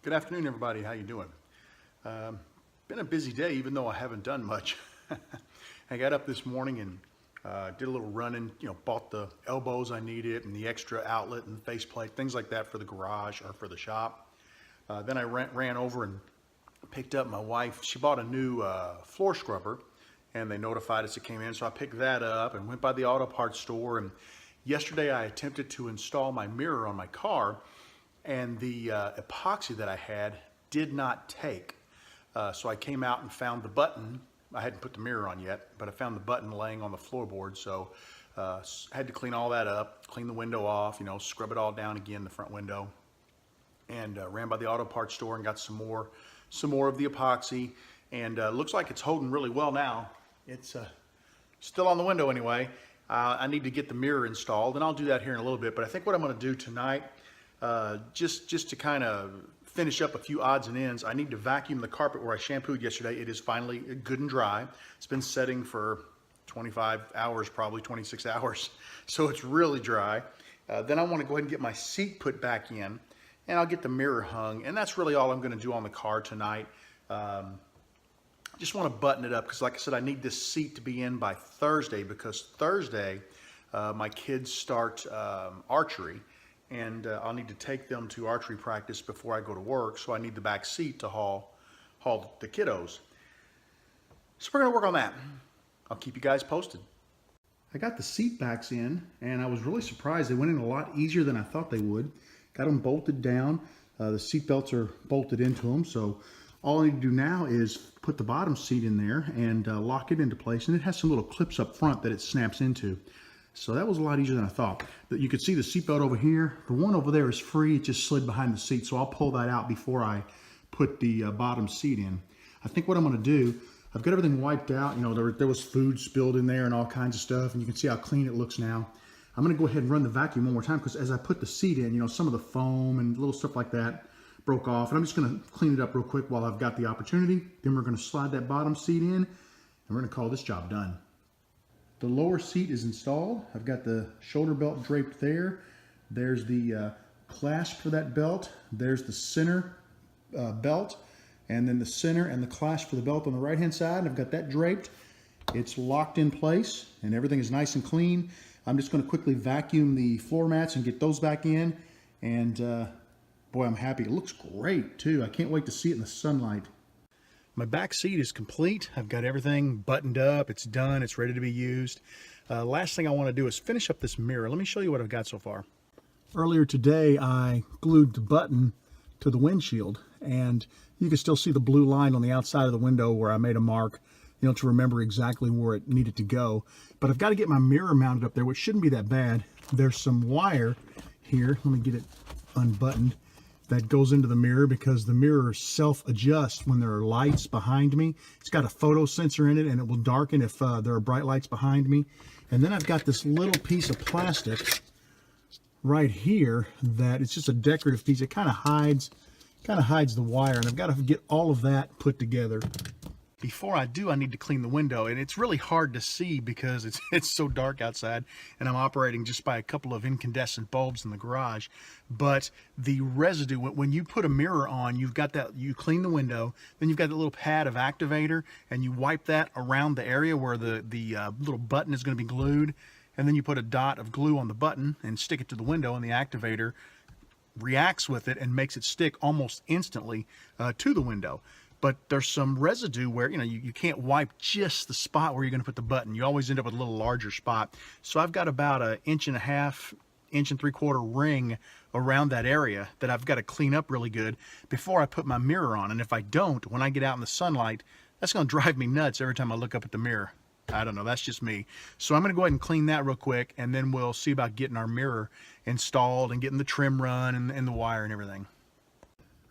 Good afternoon, everybody. How you doing? Been a busy day, even though I haven't done much. I got up this morning and did a little running. Bought the elbows I needed and the extra outlet and faceplate, things like that for the garage or for the shop. Then I ran over and picked up my wife. She bought a new floor scrubber, and they notified us it came in. So I picked that up and went by the auto parts store. And yesterday I attempted to install my mirror on my car, and the epoxy that I had did not take. So I came out and found the button. I hadn't put the mirror on yet, but I found the button laying on the floorboard. So I had to clean all that up, clean the window off, scrub it all down again, the front window, and ran by the auto parts store and got some more of the epoxy. And looks like it's holding really well now. It's still on the window anyway. I need to get the mirror installed, and I'll do that here in a little bit. But I think what I'm going to do tonight, just to kind of finish up a few odds and ends, I need to vacuum the carpet where I shampooed yesterday. It is finally good and dry. It's been setting for 25 hours, probably 26 hours. So it's really dry. Then I want to go ahead and get my seat put back in, and I'll get the mirror hung. And that's really all I'm going to do on the car tonight. Just want to button it up because, like I said, I need this seat to be in by Thursday, because Thursday my kids start archery. And I'll need to take them to archery practice before I go to work, so I need the back seat to haul the kiddos. So we're going to work on that. I'll keep you guys posted. I got the seat backs in, and I was really surprised. They went in a lot easier than I thought they would. Got them bolted down. The seat belts are bolted into them, so all I need to do now is put the bottom seat in there and lock it into place. And it has some little clips up front that it snaps into. So that was a lot easier than I thought. You could see the seatbelt over here. The one over there is free. It just slid behind the seat. So I'll pull that out before I put the bottom seat in. I think what I'm going to do, I've got everything wiped out. There was food spilled in there and all kinds of stuff. And you can see how clean it looks now. I'm going to go ahead and run the vacuum one more time, because as I put the seat in, some of the foam and little stuff like that broke off. And I'm just going to clean it up real quick while I've got the opportunity. Then we're going to slide that bottom seat in, and we're going to call this job done. The lower seat is installed. I've got the shoulder belt draped there. There's the clasp for that belt. There's the center belt, and then the center and the clasp for the belt on the right hand side. I've got that draped. It's locked in place, and everything is nice and clean. I'm just going to quickly vacuum the floor mats and get those back in. And boy, I'm happy. It looks great too. I can't wait to see it in the sunlight. My back seat is complete. I've got everything buttoned up. It's done. It's ready to be used. Last thing I want to do is finish up this mirror. Let me show you what I've got so far. Earlier today, I glued the button to the windshield, and you can still see the blue line on the outside of the window where I made a mark, to remember exactly where it needed to go. But I've got to get my mirror mounted up there, which shouldn't be that bad. There's some wire here. Let me get it unbuttoned. That goes into the mirror, because the mirror self-adjusts when there are lights behind me. It's got a photo sensor in it, and it will darken if there are bright lights behind me. And then I've got this little piece of plastic right here that it's just a decorative piece. It kind of hides the wire, and I've got to get all of that put together. Before I do, I need to clean the window, and it's really hard to see because it's so dark outside, and I'm operating just by a couple of incandescent bulbs in the garage. But the residue, when you put a mirror on, you've got that, you clean the window, then you've got the little pad of activator, and you wipe that around the area where the little button is going to be glued, and then you put a dot of glue on the button and stick it to the window, and the activator reacts with it and makes it stick almost instantly to the window. But there's some residue where, you can't wipe just the spot where you're going to put the button. You always end up with a little larger spot. So I've got about an 1.5 inch and 3/4 ring around that area that I've got to clean up really good before I put my mirror on. And if I don't, when I get out in the sunlight, that's going to drive me nuts every time I look up at the mirror. I don't know, that's just me. So I'm going to go ahead and clean that real quick, and then we'll see about getting our mirror installed and getting the trim run and the wire and everything.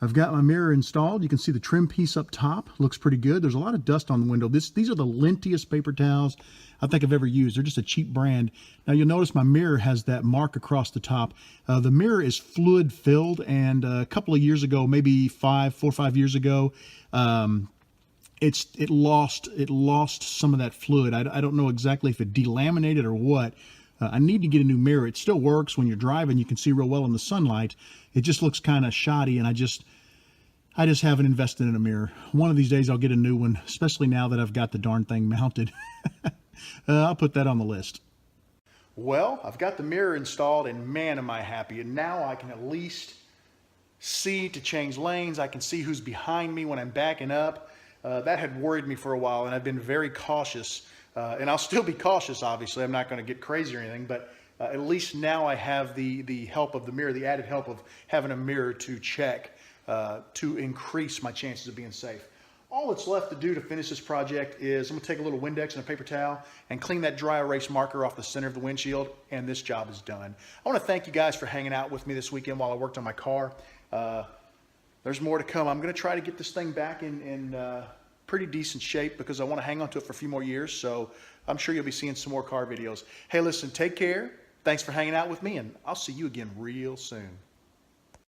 I've got my mirror installed. You can see the trim piece up top. Looks pretty good. There's a lot of dust on the window. These are the lintiest paper towels I think I've ever used. They're just a cheap brand. Now you'll notice my mirror has that mark across the top. The mirror is fluid filled, and a couple of years ago, maybe 4 or 5 years ago, it lost some of that fluid. I don't know exactly if it delaminated or what. I need to get a new mirror. It still works when you're driving. You can see real well in the sunlight. It just looks kind of shoddy, and I just haven't invested in a mirror. One of these days I'll get a new one, especially now that I've got the darn thing mounted. I'll put that on the list. Well, I've got the mirror installed, and man, am I happy. And now I can at least see to change lanes. I can see who's behind me when I'm backing up. That had worried me for a while, and I've been very cautious. And I'll still be cautious, obviously. I'm not going to get crazy or anything, but at least now I have the help of the mirror, the added help of having a mirror to check to increase my chances of being safe. All that's left to do to finish this project is I'm going to take a little Windex and a paper towel and clean that dry erase marker off the center of the windshield, and this job is done. I want to thank you guys for hanging out with me this weekend while I worked on my car. There's more to come. I'm going to try to get this thing back in pretty decent shape because I want to hang on to it for a few more years, so I'm sure you'll be seeing some more car videos. Hey, listen, take care. Thanks for hanging out with me, and I'll see you again real soon.